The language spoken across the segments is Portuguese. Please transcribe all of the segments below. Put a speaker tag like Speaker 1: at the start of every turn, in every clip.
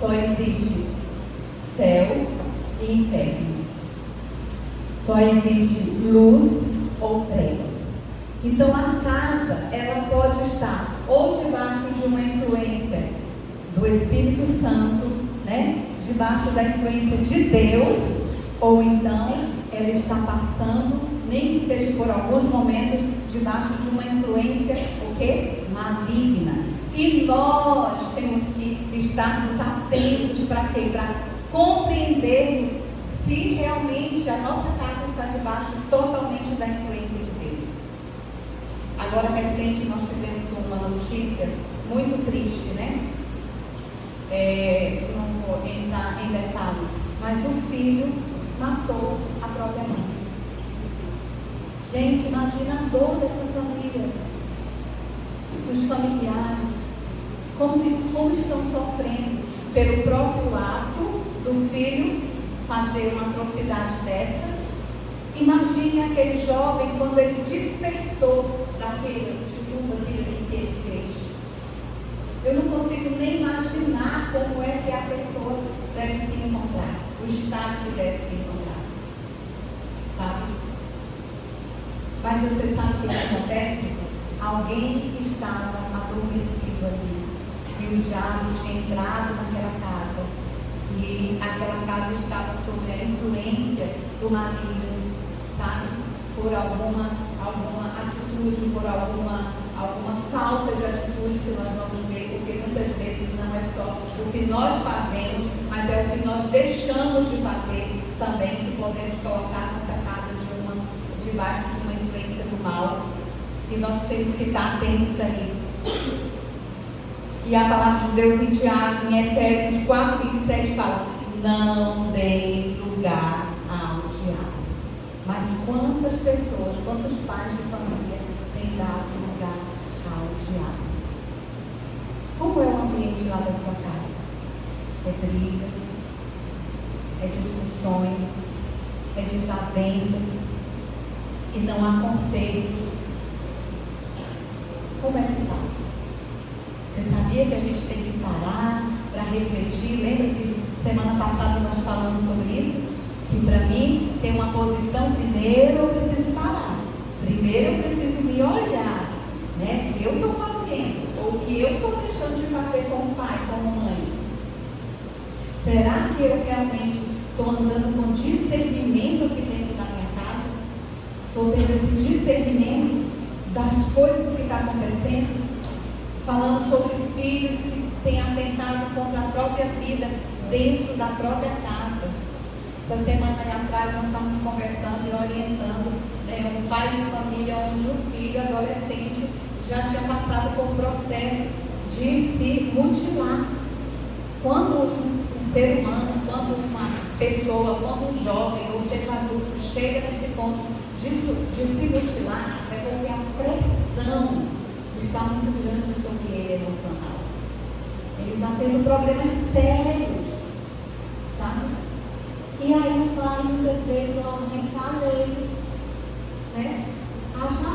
Speaker 1: Só existe céu e inferno. Só existe luz ou trevas. Então a casa, ela pode estar ou debaixo de uma influência do Espírito Santo, né? Debaixo da influência de Deus, ou então ela está passando, nem que seja por alguns momentos, debaixo de uma influência, o quê? Maligna. E nós temos que estarmos atentos para quê? Para compreendermos se realmente a nossa casa está debaixo totalmente da influência de Deus. Agora, recente, nós tivemos uma notícia muito triste, né? Não vou entrar em detalhes, mas o filho matou a própria mãe. Gente, imagina a dor dessa família, dos familiares, como estão sofrendo pelo próprio ato do filho fazer uma atrocidade dessa. Imagine aquele jovem quando ele despertou de tudo aquilo que ele fez. Eu não consigo nem imaginar como é que a pessoa deve se encontrar, o estado que deve se encontrar, sabe? Mas você sabe o que acontece? Alguém que estava adormecido ali, e o diabo tinha entrado naquela casa, e aquela casa estava sob a influência do maligno, sabe? Por alguma atitude, por alguma falta de atitude que nós vamos ver, porque muitas vezes não é só o que nós fazemos, mas é o que nós deixamos de fazer também, que podemos colocar nossa casa debaixo de uma influência do mal, e nós temos que estar atentos a isso. E a palavra de Deus em Tiago, em Efésios 4:27 fala: não deis lugar ao diabo. Mas quantas pessoas, quantos pais de família têm dado lugar ao diabo? Como é o ambiente lá da sua casa? É brigas, é discussões, é desavenças, e não há conselho. Como é que está? Você sabia que a gente tem que parar para refletir? Lembra que semana passada nós falamos sobre isso? Que para mim tem uma posição: primeiro eu preciso parar, primeiro eu preciso me olhar, né? O que eu estou fazendo, ou o que eu estou deixando de fazer como pai, como mãe. Será que eu realmente estou andando com discernimento aqui dentro da minha casa? Estou tendo esse discernimento das coisas que estão acontecendo? Falando sobre filhos que têm atentado contra a própria vida dentro da própria casa. Essa semana atrás nós estávamos conversando e orientando, né, um pai de família onde um filho adolescente já tinha passado por processos de se mutilar. Quando um ser humano, quando uma pessoa, quando um jovem, ou seja adulto, chega nesse ponto de se mutilar, é porque a pressão está muito grande sobre ele emocional. Ele está tendo problemas sérios, sabe? E aí o pai, muitas vezes, ou a mãe está alheio, né? Acha,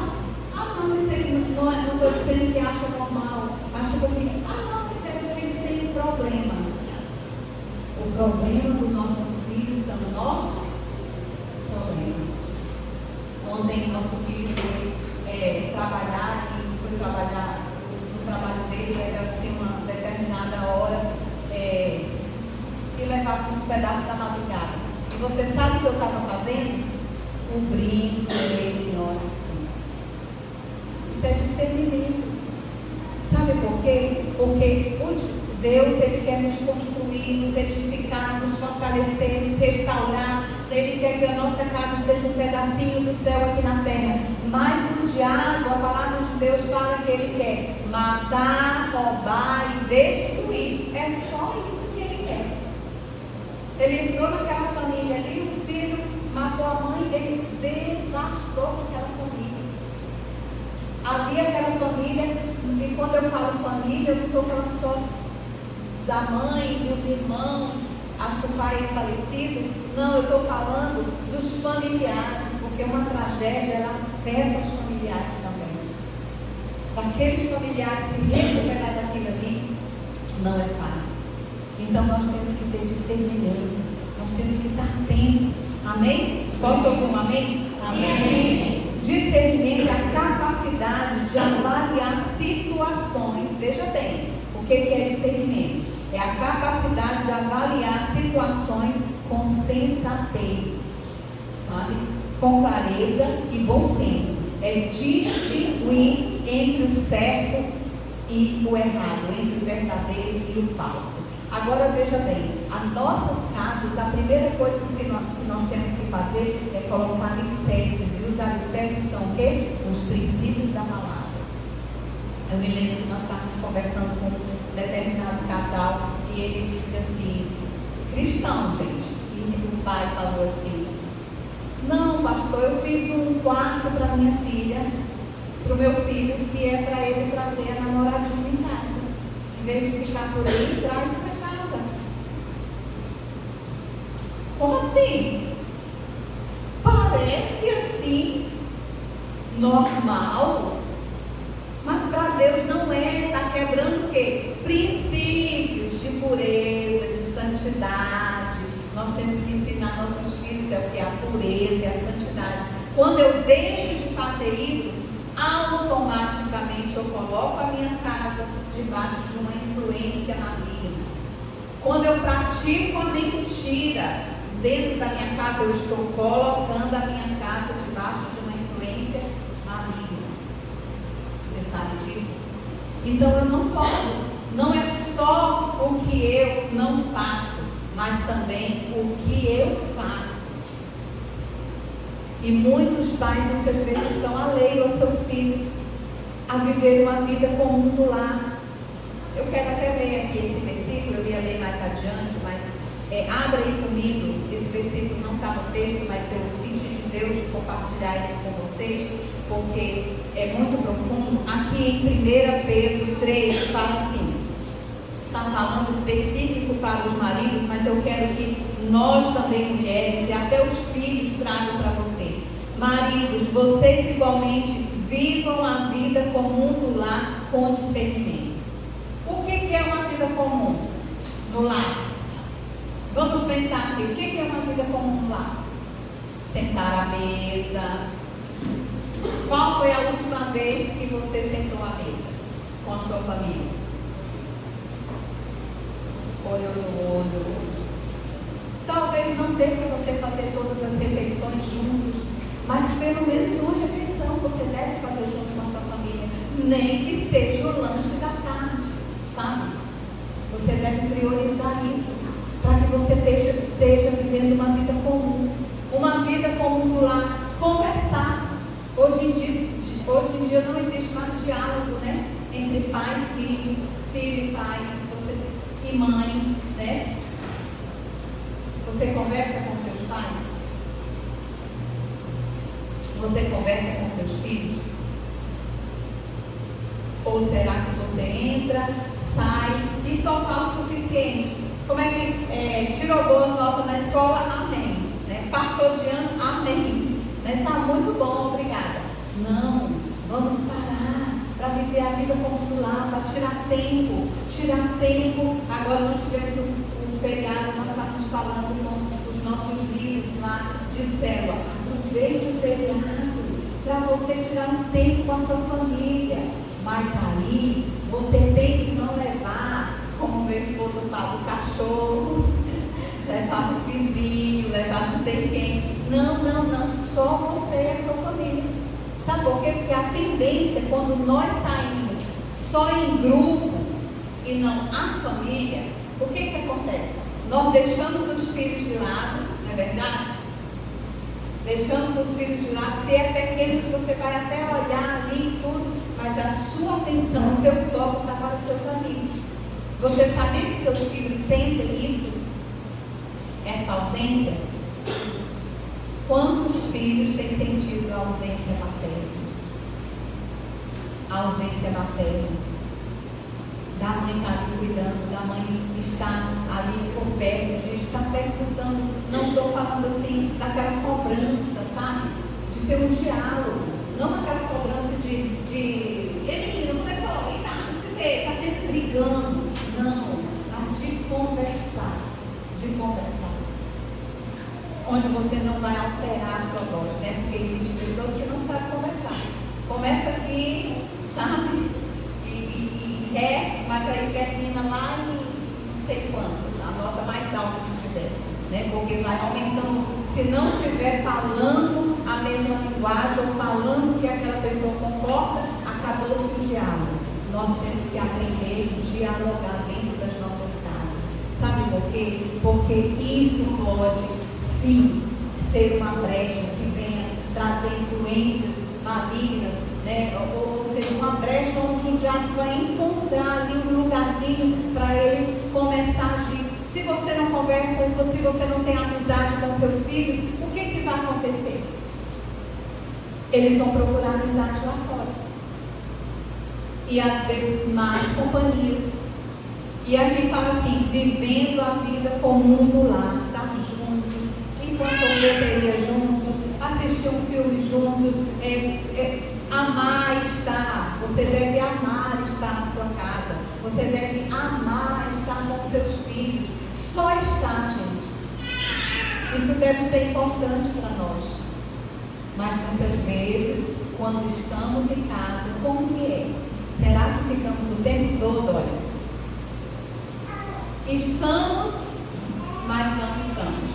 Speaker 1: não, isso aí não estou dizendo que acha normal, mas tipo assim, não, isso aí ele tem um problema. O problema dos nossos filhos são nossos problemas. Ontem nosso filho foi trabalhar, no trabalho dele, era assim uma determinada hora, e levava um pedaço da madrugada. E você sabe o que eu estava fazendo? Cobrindo ele em oração. Isso é discernimento. Sabe por quê? Porque Deus, Ele quer nos construir, nos edificar, nos fortalecer, nos restaurar. Ele quer que a nossa casa seja um pedacinho do céu aqui na terra. Mas o diabo, a palavra de Deus fala que ele quer matar, roubar e destruir. É só isso que ele quer. Ele entrou naquela família ali, o filho matou a mãe, ele devastou aquela família. Ali aquela família, e quando eu falo família, eu não estou falando só da mãe, dos irmãos, acho que o pai é falecido. Não, eu estou falando dos familiares, porque uma tragédia, ela afeta os familiares também. Para aqueles familiares se recuperar daquilo ali, não é fácil. Então nós temos que ter discernimento, nós temos que estar atentos. Amém? Posso ouvir um amém? Amém. Discernimento é a capacidade de avaliar situações. Veja bem, o que é discernimento? É a capacidade de avaliar situações com sensatez, sabe? Com clareza e bom senso. É distinguir entre o certo e o errado, entre o verdadeiro e o falso. Agora veja bem, as nossas casas, a primeira coisa que nós temos que fazer é colocar alicerces. E os alicerces são o quê? Os princípios da palavra. Eu me lembro que nós estávamos conversando com um determinado casal e ele disse assim, cristão, gente, e o pai falou assim, não, pastor, eu fiz um quarto para minha filha, para o meu filho, que é para ele trazer a namoradinha em casa. Em vez de ficar por aí, traz para casa. Como assim? Parece assim, normal, mas para Deus não é. Está quebrando o quê? Princípios de pureza, de santidade. Nós temos que ensinar nossos filhos o que é a pureza e a santidade. Quando eu deixo de fazer isso, automaticamente eu coloco a minha casa debaixo de uma influência maligna. Quando eu pratico a mentira dentro da minha casa, eu estou colocando a minha casa debaixo de uma influência maligna. Você sabe disso? Então eu não posso. Não é só o que eu não faço, mas também o que eu faço. E muitos pais muitas vezes estão alheios aos seus filhos a viver uma vida comum do lar. Eu quero até ler aqui esse versículo, eu ia ler mais adiante, mas abra aí comigo. Esse versículo não está no texto, mas eu senti de Deus de compartilhar ele com vocês, porque é muito profundo. Aqui em 1 Pedro 3 fala assim, está falando específico para os maridos, mas eu quero que nós também, mulheres, e até os filhos, tragam para você. Maridos, vocês igualmente vivam a vida comum do lar com discernimento. O que é uma vida comum no lar? Vamos pensar aqui, o que é uma vida comum no lar? Sentar à mesa. Qual foi a última vez que você sentou à mesa com a sua família? Olho no olho. Talvez não dê para você fazer todas as refeições juntos, mas pelo menos uma refeição você deve fazer junto com a sua família, nem que seja o lanche da tarde, sabe? Você deve priorizar isso, para que você esteja vivendo uma vida comum. Uma vida comum do lar, conversar. Hoje em dia não existe mais diálogo, né? Entre pai e filho, filho e pai, e mãe, né? Você conversa com seus pais? Você conversa com seus filhos? Ou será que você entra, sai e só fala o suficiente? Como é que tirou boa nota na escola? Amém. Né? Passou de ano? Amém. Né? Tá muito bom, obrigada. Não, vamos parar para viver a vida como do lar, para tirar tempo. Agora nós tivemos um feriado, nós estávamos falando com os nossos líderes lá de célula. Aproveite o feriado para você tirar um tempo com a sua família. Mas aí você tente não levar, como meu esposo fala, o cachorro, levar o vizinho, levar não sei quem. Não, só você e a sua família. Sabe por quê? Porque a tendência, quando nós saímos só em grupo e não a família, o que acontece? Nós deixamos os filhos de lado, não é verdade? Deixamos os filhos de lado. Se é pequeno, você vai até olhar ali e tudo, mas a sua atenção, o seu foco está para os seus amigos. Você sabia que seus filhos sentem isso? Essa ausência? Quantos filhos têm sentido a ausência materna? A ausência materna. Da mãe estar ali cuidando, da mãe estar ali por perto, de estar perguntando. Não estou falando assim daquela cobrança, sabe? De ter um diálogo. Não aquela cobrança de menino, como é que foi? Não sei o quê, está sempre brigando. Não, mas de conversar. você não vai alterar a sua voz, né? Porque existem pessoas que não sabem conversar. Começa aqui, sabe? Mas aí termina lá em não sei quanto, a nota mais alta que tiver, né? Porque vai aumentando. Se não estiver falando a mesma linguagem ou falando o que aquela pessoa concorda, acabou-se o diálogo. Nós temos que aprender a dialogar dentro das nossas casas. Sabe por quê? Porque isso pode, sim, ser uma brecha que venha trazer influências malignas, né? Ou seja, uma brecha onde o diabo vai encontrar ali um lugarzinho para ele começar a agir. Se você não conversa, ou se você não tem amizade com seus filhos, o que vai acontecer? Eles vão procurar amizade lá fora. E às vezes más companhias. E aqui fala assim, vivendo a vida comum do lar, estar juntos, ir para a sorveteria juntos, assistir um filme juntos, amar estar. Você deve amar estar na sua casa. Você deve amar estar com seus filhos. Só estar, gente. Isso deve ser importante para nós. Mas muitas vezes, quando estamos em casa, como que é? Será que ficamos o tempo todo, olha? Estamos, mas não estamos.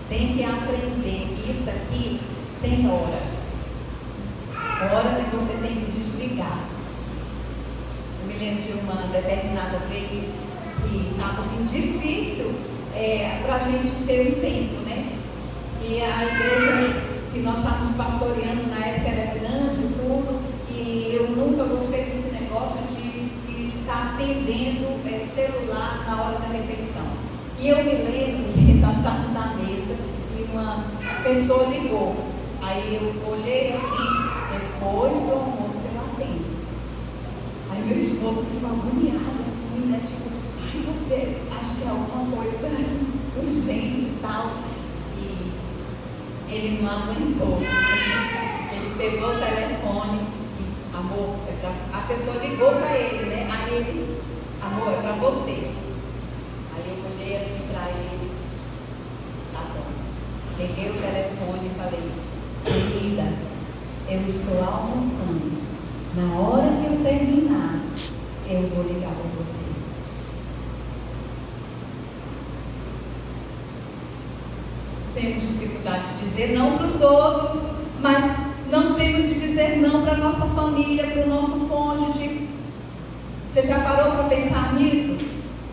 Speaker 1: Tem que aprender que isso aqui tem hora. Hora que você tem que desligar. Eu me lembro de uma determinada vez que estava assim difícil para a gente ter um tempo, né? E a igreja que nós estávamos pastoreando na época era grande e tudo, e eu nunca gostei desse negócio de estar atendendo celular na hora da refeição. E eu me lembro que nós estávamos na mesa e uma pessoa ligou. Aí eu olhei assim, depois do almoço eu atendo. Aí meu esposo ficou agoniado assim, né? Tipo, ai, você acha que é alguma coisa urgente e tal. E ele não aguentou. Ele pegou o telefone e, amor, a pessoa ligou para ele, né? Aí ele, amor, é para você. Aí eu olhei assim para ele, tá bom. Peguei o telefone e falei, querida, eu estou almoçando. Na hora que eu terminar, eu vou ligar para você. Temos dificuldade de dizer não para os outros, mas não temos de dizer não para a nossa família, para o nosso cônjuge. Você já parou para pensar nisso?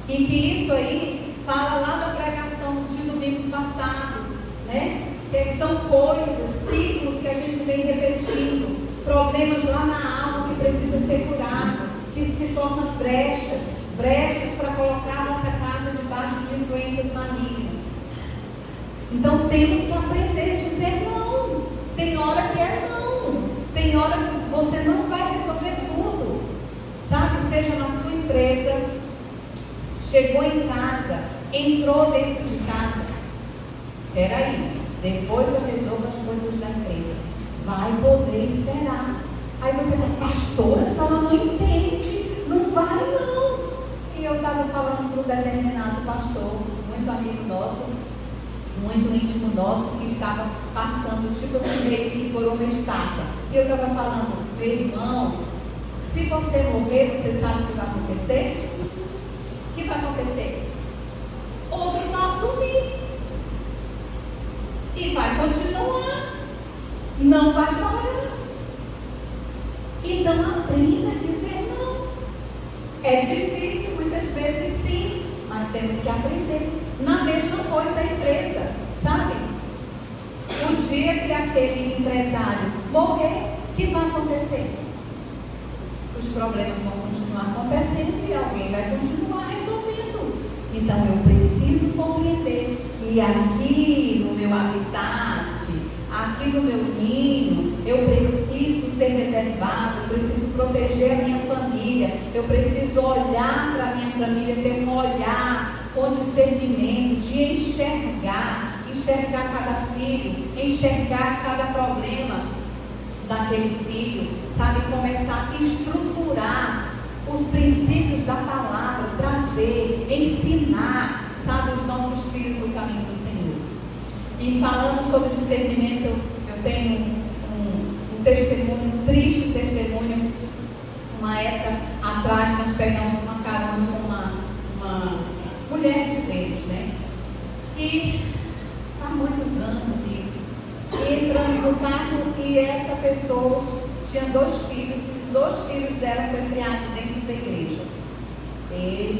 Speaker 1: E que isso aí fala lá da pregação de domingo passado, né? Que são coisas, ciclos que a gente vem repetindo, problemas lá na alma que precisa ser curado, que se tornam brechas para colocar a nossa casa debaixo de influências malignas. Então temos que aprender a dizer não. Tem hora que é não. Tem hora que você não vai resolver tudo. Sabe, seja na sua empresa, chegou em casa, entrou dentro de casa. Espera aí, depois eu resolvo as coisas da empresa. Vai poder esperar. Aí você fala, pastora, a senhora não entende. Não vai não. E eu estava falando para um determinado pastor, muito amigo nosso, muito íntimo nosso, que estava passando, tipo assim, meio que por uma estaca. E eu estava falando, meu irmão, se você morrer, você sabe o que vai acontecer? O que vai acontecer? Outro vai assumir. E vai continuar. Não vai parar. Então aprenda a dizer não. É difícil muitas vezes, sim, mas temos que aprender. Na mesma coisa a empresa, sabe? O dia que aquele empresário morrer, o que vai acontecer? Os problemas vão continuar acontecendo e alguém vai continuar resolvendo. Então eu preciso compreender que aqui no meu habitat, aqui no meu ninho, eu preciso ser reservado, eu preciso proteger a minha família, eu preciso olhar para a minha família, ter um olhar com discernimento, de enxergar cada filho, enxergar cada problema daquele filho, sabe, começar a estruturar os princípios da palavra, trazer, ensinar, sabe, os nossos filhos o caminho do Senhor. E falando sobre discernimento, eu tenho um testemunho, um triste testemunho. Uma época atrás nós pegamos uma carona com uma mulher de Deus, né? E há muitos anos isso. E entramos no carro e essa pessoa tinha 2 filhos, e os 2 filhos dela foram criados dentro da igreja. Desde